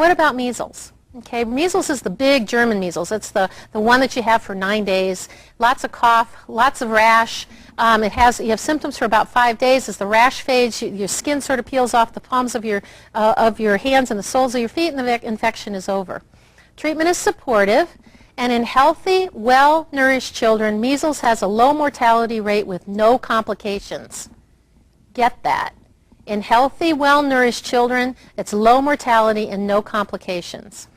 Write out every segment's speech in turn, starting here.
what about measles? Okay, measles is the big German measles. It's the one that you have for 9 days. Lots of cough, lots of rash. You have symptoms for about 5 days. As the rash fades, your skin sort of peels off the palms of your hands and the soles of your feet, and the infection is over. Treatment is supportive, and in healthy, well-nourished children, measles has a low mortality rate with no complications. Get that. In healthy, well-nourished children, it's low mortality and no complications.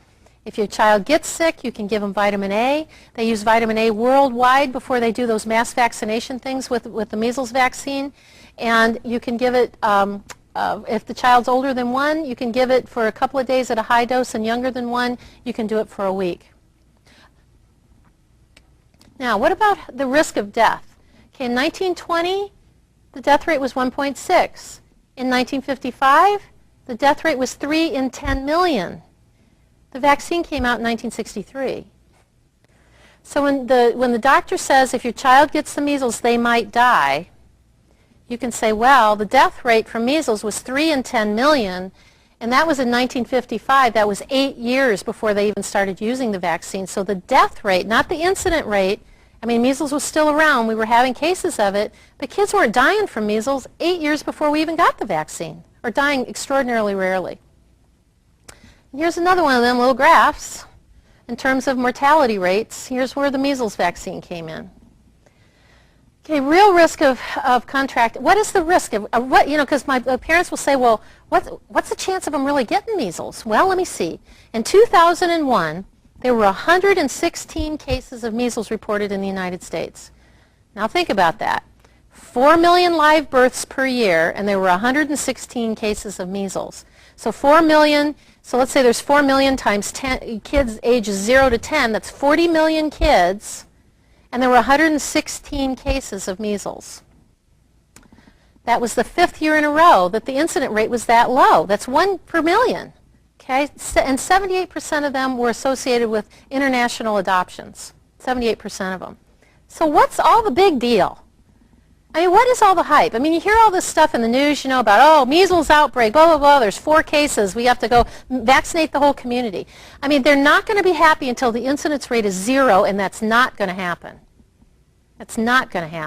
If your child gets sick, you can give them vitamin A. They use vitamin A worldwide before they do those mass vaccination things with the measles vaccine. And you can give it, if the child's older than 1, you can give it for a couple of days at a high dose, and younger than 1, you can do it for a week. Now, what about the risk of death? Okay, in 1920, the death rate was 1.6. In 1955, the death rate was 3 in 10 million. The vaccine came out in 1963. So when the doctor says if your child gets the measles, they might die, you can say, well, the death rate from measles was 3 in 10 million, and that was in 1955. That was 8 years before they even started using the vaccine. So the death rate, not the incident rate, I mean, measles was still around. We were having cases of it, but kids weren't dying from measles 8 years before we even got the vaccine, or dying extraordinarily rarely. Here's another one of them little graphs in terms of mortality rates. Here's where the measles vaccine came in. Okay, real risk of contract. What is the risk of what, because my parents will say, well, what's the chance of them really getting measles? Well, let me see. In 2001, there were 116 cases of measles reported in the United States. Now think about that. 4 million live births per year, and there were 116 cases of measles. So 4 million, so let's say there's 4 million times 10 kids ages 0 to 10, that's 40 million kids, and there were 116 cases of measles. That was the 5th year in a row that the incident rate was that low. That's 1 per million. Okay? And 78% of them were associated with international adoptions. 78% of them. So what's all the big deal? I mean, what is all the hype? I mean, you hear all this stuff in the news, about, oh, measles outbreak, blah, blah, blah, there's 4 cases, we have to go vaccinate the whole community. I mean, they're not going to be happy until the incidence rate is 0, and that's not going to happen. That's not going to happen.